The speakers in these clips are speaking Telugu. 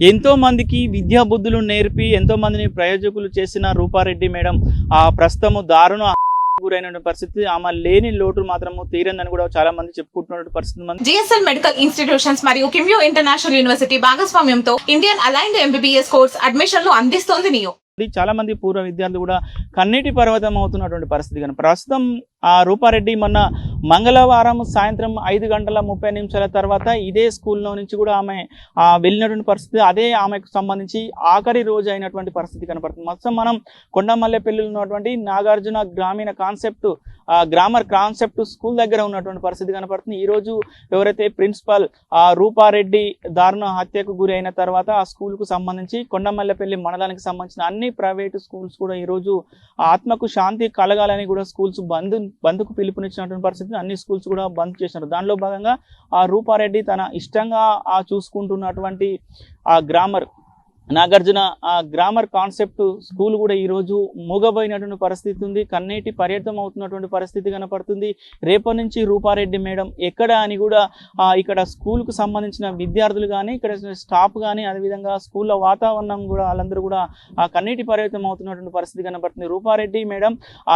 ఎంతో మందికి విద్యా బుద్ధులు నేర్పి ఎంతో మందిని ప్రయోజకులు చేసిన రూపారెడ్డి మేడం ప్రస్తుతము దారుణ గురైన పరిస్థితి. ఆమె లేని లోటు మాత్రము తీరందని కూడా చాలా మంది చెప్పుకుంటున్న పరిస్థితి. జిఎస్ఎల్ మెడికల్ ఇన్స్టిట్యూషన్స్ మరియు కిమ్యూ ఇంటర్నేషనల్ యూనివర్సిటీ భాగస్వామ్యంతో ఇండియన్ అలైన్డ్ ఎంబీబీఎస్ కోర్స్ అడ్మిషన్లు అందిస్తోంది నియో. చాలా మంది పూర్వ విద్యార్థులు కూడా కన్నీటి పర్వతం అవుతున్నటువంటి పరిస్థితి. కానీ ప్రస్తుతం రూపారెడ్డి మొన్న మంగళవారం సాయంత్రం 5:30 తర్వాత ఇదే స్కూల్లో నుంచి కూడా ఆమె వెళ్ళినటువంటి పరిస్థితి. అదే ఆమెకు సంబంధించి ఆఖరి రోజు అయినటువంటి పరిస్థితి కనపడుతుంది. మొత్తం మనం కొండమల్లెపల్లిలో ఉన్నటువంటి నాగార్జున గ్రామర్ కాన్సెప్ట్ స్కూల్ దగ్గర ఉన్నటువంటి పరిస్థితి కనపడుతుంది. ఈరోజు ఎవరైతే ప్రిన్సిపల్ రూపారెడ్డి దారుణ హత్యకు గురి అయిన తర్వాత ఆ స్కూల్కు సంబంధించి కొండమల్లెపల్లి మండలానికి సంబంధించిన అన్ని ప్రైవేటు స్కూల్స్ కూడా ఈరోజు ఆత్మకు శాంతి కలగాలని కూడా స్కూల్స్ బంద్కు పిలుపునిచ్చినటువంటి పరిస్థితి. అన్ని స్కూల్స్ కూడా బంద్ చేసినారు. దానిలో భాగంగా రూపారెడ్డి తన ఇష్టంగా చూసుకుంటున్నటువంటి నాగార్జున గ్రామర్ కాన్సెప్ట్ స్కూల్ కూడా ఈరోజు మూగబోయినటువంటి పరిస్థితి ఉంది. కన్నీటి పర్యటన అవుతున్నటువంటి పరిస్థితి కనపడుతుంది. రేపటి నుంచి రూపారెడ్డి మేడం ఎక్కడ అని కూడా ఇక్కడ స్కూల్కు సంబంధించిన విద్యార్థులు కానీ ఇక్కడ స్టాఫ్ కానీ అదేవిధంగా స్కూల్లో వాతావరణం కూడా వాళ్ళందరూ కూడా కన్నీటి పర్యటన అవుతున్నటువంటి పరిస్థితి కనపడుతుంది. రూపారెడ్డి మేడం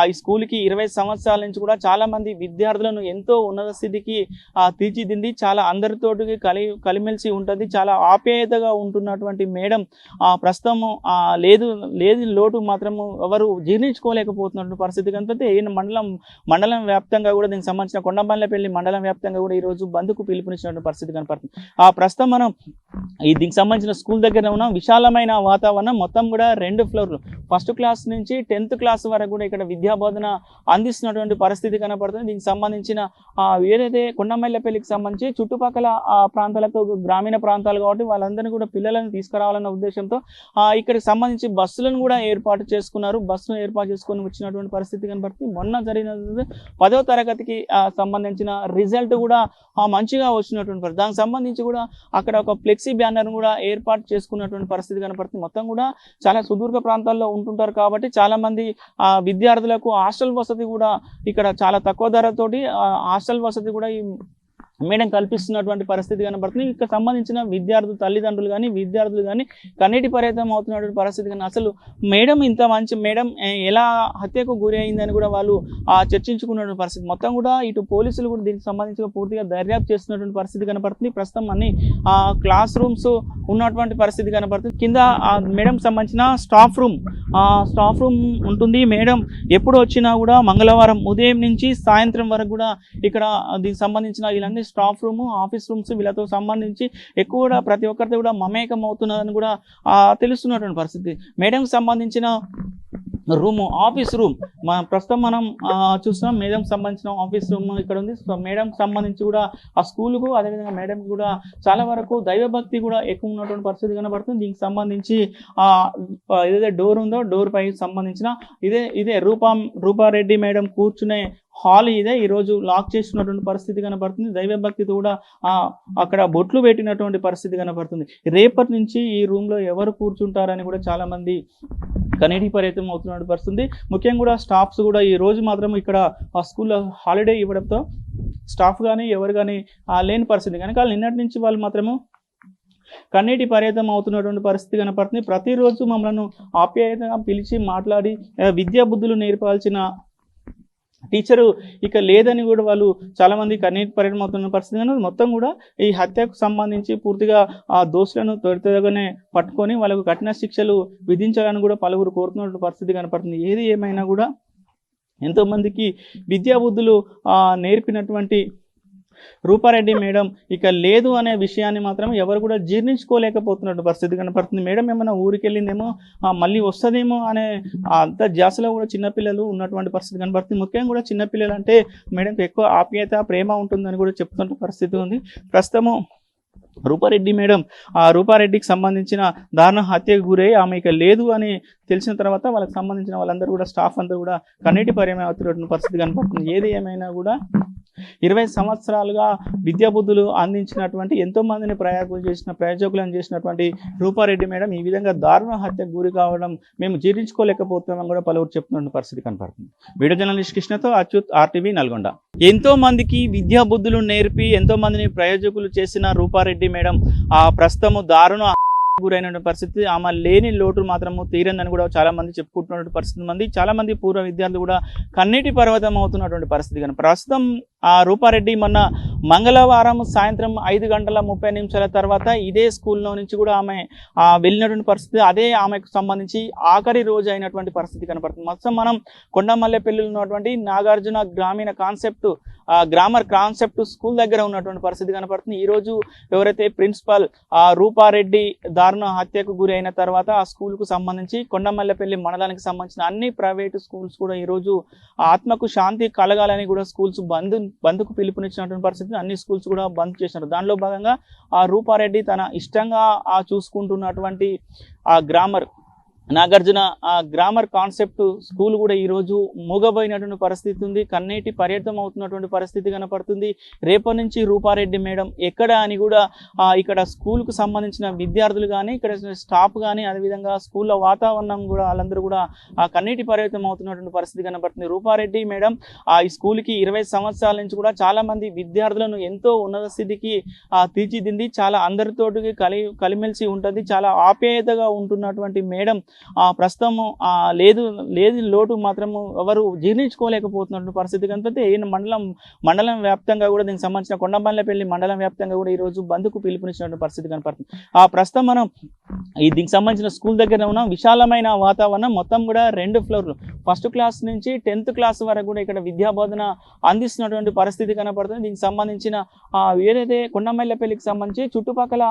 ఈ స్కూల్కి 20 సంవత్సరాల నుంచి కూడా చాలా మంది విద్యార్థులను ఎంతో ఉన్నత స్థితికి తీర్చిదిద్ది చాలా అందరితోటి కలిమెలిసి ఉంటుంది. చాలా ఆప్యాయతగా ఉంటున్నటువంటి మేడం ప్రస్తుతము లేదు లోటు మాత్రము ఎవరు జీర్ణించుకోలేకపోతున్నటువంటి పరిస్థితి కనుక మండలం వ్యాప్తంగా కూడా దీనికి సంబంధించిన కొండమల్లెపల్లి మండలం వ్యాప్తంగా కూడా ఈరోజు బంద్కు పిలుపునిచ్చినటువంటి పరిస్థితి కనపడుతుంది. ప్రస్తుతం మనం దీనికి సంబంధించిన స్కూల్ దగ్గర ఉన్న విశాలమైన వాతావరణం మొత్తం కూడా 2 ఫ్లోర్లు 1st క్లాస్ నుంచి 10th క్లాస్ వరకు కూడా ఇక్కడ విద్యాబోధన అందిస్తున్నటువంటి పరిస్థితి కనపడుతుంది. దీనికి సంబంధించిన ఏదైతే కొండమల్లెపల్లికి సంబంధించి చుట్టుపక్కల ప్రాంతాలకు గ్రామీణ ప్రాంతాలు కాబట్టి వాళ్ళందరినీ కూడా పిల్లలను తీసుకురావాలన్న ఉద్దేశంతో ఇక్కడికి సంబంధించి బస్సులను కూడా ఏర్పాటు చేసుకున్నారు. బస్సును ఏర్పాటు చేసుకొని వచ్చినటువంటి పరిస్థితి కనబడుతుంది. మొన్న జరిగిన 10వ తరగతికి సంబంధించిన రిజల్ట్ కూడా మంచిగా వచ్చినటువంటి పరిస్థితి. దానికి సంబంధించి కూడా అక్కడ ఒక ఫ్లెక్సీ బ్యానర్ కూడా ఏర్పాటు చేసుకున్నటువంటి పరిస్థితి కనపడుతుంది. మొత్తం కూడా చాలా సుదూర ప్రాంతాల్లో ఉంటుంటారు కాబట్టి చాలా మంది విద్యార్థులకు హాస్టల్ వసతి కూడా ఇక్కడ చాలా తక్కువ ధరతోటి హాస్టల్ వసతి కూడా ఈ మేడం కల్పిస్తున్నటువంటి పరిస్థితి కనబడుతుంది. ఇక్కడ సంబంధించిన విద్యార్థులు తల్లిదండ్రులు కానీ విద్యార్థులు కానీ కన్నీటి పర్యటన అవుతున్నటువంటి పరిస్థితి. కానీ అసలు మేడం ఇంత మంచి మేడం ఎలా హత్యకు గురి అయిందని కూడా వాళ్ళు చర్చించుకున్నటువంటి పరిస్థితి. మొత్తం కూడా ఇటు పోలీసులు కూడా దీనికి సంబంధించి పూర్తిగా దర్యాప్తు చేస్తున్నటువంటి పరిస్థితి కనపడుతుంది. ప్రస్తుతం అన్ని క్లాస్ రూమ్స్ ఉన్నటువంటి పరిస్థితి కనపడుతుంది. కింద మేడం సంబంధించిన స్టాఫ్ రూమ్ ఉంటుంది. మేడం ఎప్పుడు వచ్చినా కూడా మంగళవారం ఉదయం నుంచి సాయంత్రం వరకు కూడా ఇక్కడ దీనికి సంబంధించిన ఇలాంటి స్టాఫ్ రూమ్ ఆఫీస్ రూమ్స్ వీళ్ళతో సంబంధించి ఎక్కువ కూడా ప్రతి ఒక్కరితో కూడా మమేకం అవుతున్నదని కూడా తెలుస్తున్నటువంటి పరిస్థితి. మేడంకి సంబంధించిన ఆఫీస్ రూమ్ ప్రస్తుతం మనం చూస్తున్నాం. మేడం సంబంధించిన ఆఫీస్ రూమ్ ఇక్కడ ఉంది. సో మేడం సంబంధించి కూడా ఆ స్కూల్కు అదేవిధంగా మేడంకి కూడా చాలా వరకు దైవభక్తి కూడా ఎక్కువ ఉన్నటువంటి పరిస్థితి కనబడుతుంది. దీనికి సంబంధించి ఏదైతే డోర్ ఉందో డోర్ పై సంబంధించిన ఇదే రూపారెడ్డి మేడం కూర్చునే హాల్ ఇదే ఈరోజు లాక్ చేస్తున్నటువంటి పరిస్థితి కనబడుతుంది. దైవభక్తితో కూడా అక్కడ బొట్లు పెట్టినటువంటి పరిస్థితి కనబడుతుంది. రేపటి నుంచి ఈ రూమ్లో ఎవరు కూర్చుంటారని కూడా చాలా మంది కన్నీటి పర్యటన అవుతున్నటువంటి పరిస్థితి. ముఖ్యంగా కూడా స్టాఫ్స్ కూడా ఈ రోజు మాత్రం ఇక్కడ ఆ స్కూల్లో హాలిడే ఇవ్వడంతో స్టాఫ్ కానీ ఎవరు కానీ లేని పరిస్థితి కనుక నిన్నటి నుంచి వాళ్ళు మాత్రము కన్నీటి పర్యటన అవుతున్నటువంటి పరిస్థితి కనపడుతుంది. ప్రతిరోజు మమ్మల్ని ఆప్యాయతగా పిలిచి మాట్లాడి విద్యా బుద్ధులు నేర్పాల్సిన టీచరు ఇక లేదని కూడా వాళ్ళు చాలా మంది కన్నీటి పర్యటన అవుతున్న పరిస్థితి. కానీ మొత్తం కూడా ఈ హత్యకు సంబంధించి పూర్తిగా దోషులను త్వరితగానే పట్టుకొని వాళ్ళకు కఠిన శిక్షలు విధించాలని కూడా పలువురు కోరుతున్నటువంటి పరిస్థితి కనపడుతుంది. ఏది ఏమైనా కూడా ఎంతోమందికి విద్యా బుద్ధులు నేర్పినటువంటి రూపారెడ్డి మేడం ఇక లేదు అనే విషయాన్ని మాత్రం ఎవరు కూడా జీర్ణించుకోలేకపోతున్నట్టు పరిస్థితి కనపడుతుంది. మేడం ఏమైనా ఊరికి వెళ్ళిందేమో మళ్ళీ వస్తుందేమో అనే అంత ధ్యాసలో కూడా చిన్నపిల్లలు ఉన్నటువంటి పరిస్థితి కనపడుతుంది. ముఖ్యంగా కూడా చిన్నపిల్లలు అంటే మేడంకి ఎక్కువ ఆప్యాయత ప్రేమ ఉంటుందని కూడా చెప్తున్న పరిస్థితి ఉంది. ప్రస్తుతము రూపారెడ్డి మేడం రూపారెడ్డికి సంబంధించిన దారుణ హత్యకు గురై ఆమె ఇక లేదు అని తెలిసిన తర్వాత వాళ్ళకి సంబంధించిన వాళ్ళందరూ కూడా స్టాఫ్ అందరూ కూడా కన్నీటి పర్యటన అవుతున్నటువంటి పరిస్థితి కనపడుతుంది. ఏది ఏమైనా కూడా 20 సంవత్సరాలుగా విద్యాబుద్ధులు అందించినటువంటి ఎంతో మందిని ప్రయోజకులను చేసినటువంటి రూపారెడ్డి మేడం ఈ విధంగా దారుణ హత్యకు గురి కావడం మేము జీర్ణించుకోలేకపోతున్నామని కూడా పలువురు చెప్తున్న పరిస్థితి కనపడుతుంది. వీడియో జర్నలిస్ట్ కృష్ణతో అచ్యుత్, RTV నల్గొండ. ఎంతో మందికి విద్యా బుద్ధులు నేర్పి ఎంతో మందిని ప్రయోజకులు చేసిన రూపారెడ్డి మేడం ప్రస్తుతము దారుణ గురైన పరిస్థితి, ఆమె లేని లోటు మాత్రము తీరందని కూడా చాలా మంది చెప్పుకుంటున్నటువంటి పరిస్థితి చాలా మంది పూర్వ విద్యార్థులు కూడా కన్నీటి పర్వతం అవుతున్నటువంటి పరిస్థితి. కానీ ప్రస్తుతం ఆ రూపారెడ్డి మొన్న మంగళవారం సాయంత్రం 5:30 తర్వాత ఇదే స్కూల్లో నుంచి కూడా ఆమె వెళ్ళినటువంటి పరిస్థితి, అదే ఆమెకు సంబంధించి ఆఖరి రోజు అయినటువంటి పరిస్థితి కనపడుతుంది. మొత్తం మనం కొండమల్లెపల్లిలో ఉన్నటువంటి నాగార్జున గ్రామర్ కాన్సెప్ట్ స్కూల్ దగ్గర ఉన్నటువంటి పరిస్థితి కనపడుతుంది. ఈరోజు ఎవరైతే ప్రిన్సిపల్ రూపారెడ్డి దారుణ హత్యకు గురి అయిన తర్వాత ఆ స్కూల్కు సంబంధించి కొండమల్లెపల్లి మండలానికి సంబంధించిన అన్ని ప్రైవేటు స్కూల్స్ కూడా ఈరోజు ఆత్మకు శాంతి కలగాలని కూడా స్కూల్స్ బంద్కు పిలుపునిచ్చినటువంటి పరిస్థితి, అన్ని స్కూల్స్ కూడా బంద్ చేసినారు. దానిలో భాగంగా ఆ రూపారెడ్డి తన ఇష్టంగా చూసుకుంటున్నటువంటి ఆ నాగార్జున గ్రామర్ కాన్సెప్ట్ స్కూల్ కూడా ఈరోజు మూగబోయినటువంటి పరిస్థితి ఉంది. కన్నీటి పర్యటన అవుతున్నటువంటి పరిస్థితి కనపడుతుంది. రేపటి నుంచి రూపారెడ్డి మేడం ఎక్కడ అని కూడా ఇక్కడ స్కూల్కు సంబంధించిన విద్యార్థులు కానీ ఇక్కడ స్టాఫ్ కానీ అదేవిధంగా స్కూల్లో వాతావరణం కూడా వాళ్ళందరూ కూడా కన్నీటి పర్యటన అవుతున్నటువంటి పరిస్థితి కనపడుతుంది. రూపారెడ్డి మేడం ఈ స్కూల్కి 20 సంవత్సరాల నుంచి కూడా చాలా మంది విద్యార్థులను ఎంతో ఉన్నత స్థితికి తీర్చిదిద్ది చాలా అందరితోటి కలిమెలిసి ఉంటుంది. చాలా ఆప్యాయతగా ఉంటున్నటువంటి మేడం ప్రస్తుతం లేదు లోటు మాత్రము ఎవరు జీర్ణించుకోలేకపోతున్నటువంటి పరిస్థితి కనిపిస్తే మండలం వ్యాప్తంగా కూడా దీనికి సంబంధించిన కొండమల్లెపల్లి మండలం వ్యాప్తంగా కూడా ఈరోజు బంద్కు పిలుపునిచ్చినటువంటి పరిస్థితి కనపడుతుంది. ప్రస్తుతం మనం దీనికి సంబంధించిన స్కూల్ దగ్గర ఉన్న విశాలమైన వాతావరణం మొత్తం కూడా 2 ఫ్లోర్లు, 1st క్లాస్ నుంచి 10th క్లాస్ వరకు కూడా ఇక్కడ విద్యాబోధన అందిస్తున్నటువంటి పరిస్థితి కనపడుతుంది. దీనికి సంబంధించిన ఏదైతే కొండమల్లెపల్లికి సంబంధించి చుట్టుపక్కల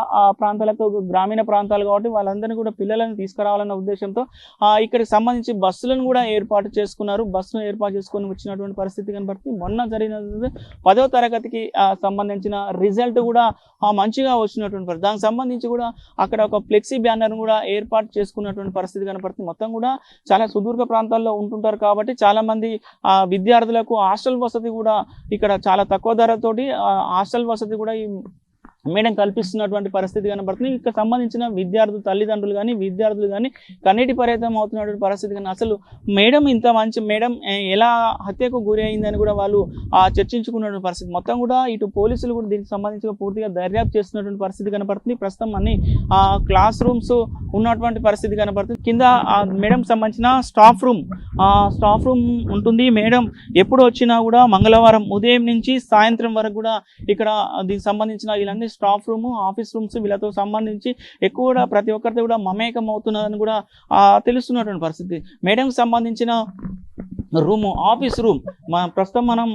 ప్రాంతాలకు గ్రామీణ ప్రాంతాలు కాబట్టి వాళ్ళందరినీ కూడా పిల్లలను తీసుకురావాలన్న ఉద్దేశంతో ఇక్కడికి సంబంధించి బస్సులను కూడా ఏర్పాటు చేసుకున్నారు. బస్సును ఏర్పాటు చేసుకొని వచ్చినటువంటి పరిస్థితి కనపడుతుంది. మొన్న జరిగిన 10వ తరగతికి సంబంధించిన రిజల్ట్ కూడా మంచిగా వచ్చినటువంటి పరిస్థితి. దానికి సంబంధించి కూడా అక్కడ ఒక ఫ్లెక్సీ బ్యానర్ కూడా ఏర్పాటు చేసుకున్నటువంటి పరిస్థితి కనపడుతుంది. మొత్తం కూడా చాలా సుదూర ప్రాంతాల్లో ఉంటుంటారు కాబట్టి చాలా మంది విద్యార్థులకు హాస్టల్ వసతి కూడా ఇక్కడ చాలా తక్కువ ధరతోటి హాస్టల్ వసతి కూడా ఈ మేడం కల్పిస్తున్నటువంటి పరిస్థితి కనబడుతుంది. ఇక్కడ సంబంధించిన తల్లిదండ్రులు కానీ విద్యార్థులు కానీ కన్నీటి పర్యటన అవుతున్నటువంటి పరిస్థితి. కానీ అసలు మేడం ఇంత మంచి మేడం ఎలా హత్యకు గురి అయిందని కూడా వాళ్ళు చర్చించుకున్నటువంటి పరిస్థితి. మొత్తం కూడా ఇటు పోలీసులు కూడా దీనికి సంబంధించి పూర్తిగా దర్యాప్తు చేస్తున్నటువంటి పరిస్థితి కనపడుతుంది. ప్రస్తుతం అన్ని క్లాస్ రూమ్స్ ఉన్నటువంటి పరిస్థితి కనపడుతుంది. కింద మేడం సంబంధించిన స్టాఫ్ రూమ్ ఉంటుంది. మేడం ఎప్పుడు వచ్చినా కూడా మంగళవారం ఉదయం నుంచి సాయంత్రం వరకు కూడా ఇక్కడ దీనికి సంబంధించిన వీళ్ళందరూ స్టాఫ్ రూమ్, ఆఫీస్ రూమ్స్ వీళ్ళతో సంబంధించి ఎక్కువ కూడా ప్రతి ఒక్కరితో కూడా మమేకం అవుతున్నదని కూడా తెలుస్తున్నటువంటి పరిస్థితి. మేడంకి సంబంధించిన ఆఫీస్ రూమ్ ప్రస్తుతం మనం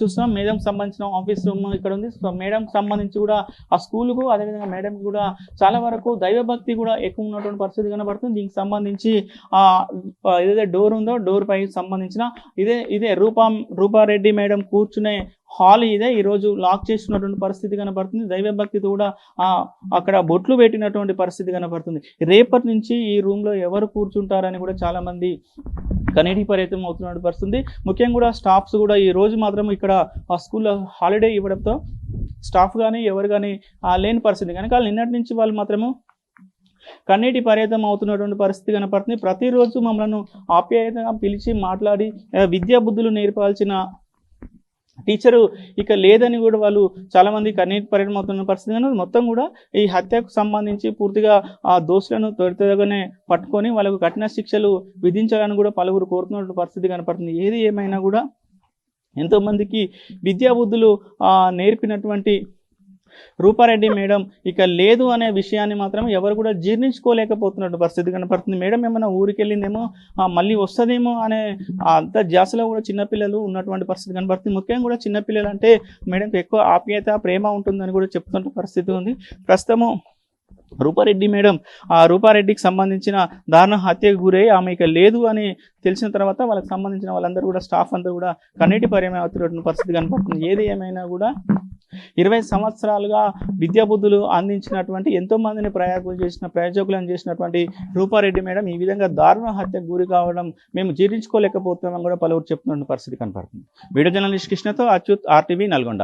చూస్తున్నాం. మేడం సంబంధించిన ఆఫీస్ రూమ్ ఇక్కడ ఉంది. సో మేడం సంబంధించి కూడా ఆ స్కూల్కు అదేవిధంగా మేడం కూడా చాలా వరకు దైవభక్తి కూడా ఎక్కువ ఉన్నటువంటి పరిస్థితి కనబడుతుంది. దీనికి సంబంధించి ఏదైతే డోర్ ఉందో డోర్ పై సంబంధించిన ఇదే రూపారెడ్డి మేడం కూర్చునే హాల్ ఇదే ఈరోజు లాక్ చేస్తున్నటువంటి పరిస్థితి కనబడుతుంది. దైవభక్తితో కూడా అక్కడ బొట్లు పెట్టినటువంటి పరిస్థితి కనబడుతుంది. రేపటి నుంచి ఈ రూమ్లో ఎవరు కూర్చుంటారని కూడా చాలా మంది కన్నీటి పర్యటన అవుతున్నటువంటి పరిస్థితి. ముఖ్యంగా కూడా స్టాఫ్స్ కూడా ఈ రోజు మాత్రం ఇక్కడ ఆ స్కూల్లో హాలిడే ఇవ్వడంతో స్టాఫ్ కానీ ఎవరు కానీ లేని పరిస్థితి. కనుక నిన్నటి నుంచి వాళ్ళు మాత్రము కన్నీటి పర్యటన అవుతున్నటువంటి పరిస్థితి కనపడుతుంది. ప్రతిరోజు మమ్మల్ని ఆప్యాయతగా పిలిచి మాట్లాడి విద్యా బుద్ధులు నేర్పాల్సిన టీచరు ఇక లేదని కూడా వాళ్ళు చాలా మంది కన్నీటి పర్యటన అవుతున్న పరిస్థితి. కానీ మొత్తం కూడా ఈ హత్యకు సంబంధించి పూర్తిగా ఆ దోషులను త్వరితగానే పట్టుకొని వాళ్ళకు కఠిన శిక్షలు విధించాలని కూడా పలువురు కోరుతున్నటువంటి పరిస్థితి కనపడుతుంది. ఏది ఏమైనా కూడా ఎంతోమందికి విద్యా బుద్ధులు నేర్పినటువంటి రూపారెడ్డి మేడం ఇక లేదు అనే విషయాన్ని మాత్రం ఎవరు కూడా జీర్ణించుకోలేకపోతున్నట్టు పరిస్థితి కనపడుతుంది. మేడం ఏమైనా ఊరికి వెళ్ళిందేమో మళ్ళీ వస్తుందేమో అనే అంత ధ్యాసలో కూడా చిన్నపిల్లలు ఉన్నటువంటి పరిస్థితి కనపడుతుంది. ముఖ్యంగా కూడా చిన్నపిల్లలు అంటే మేడంకి ఎక్కువ ఆప్యాయత ప్రేమ ఉంటుందని కూడా చెప్తున్న పరిస్థితి ఉంది. ప్రస్తుతము రూపారెడ్డి మేడం రూపారెడ్డికి సంబంధించిన దారుణ హత్యకు గురై ఆమె ఇక లేదు అని తెలిసిన తర్వాత వాళ్ళకి సంబంధించిన వాళ్ళందరూ కూడా స్టాఫ్ అందరూ కూడా కన్నీటి పర్యటన అవుతున్నటువంటి పరిస్థితి కనపడుతుంది. ఏది ఏమైనా కూడా 20 సంవత్సరాలుగా విద్యాబుద్ధులు అందించినటువంటి ఎంతో మందిని ప్రయోజకులను చేసినటువంటి రూపారెడ్డి మేడం ఈ విధంగా దారుణ హత్యకు గురి కావడం మేము జీర్ణించుకోలేకపోతున్నామని కూడా పలువురు చెప్తున్న పరిస్థితి కనపడుతుంది. వీడియో జర్నలిస్ట్ కృష్ణతో అచ్యుత్, RTV నల్గొండ.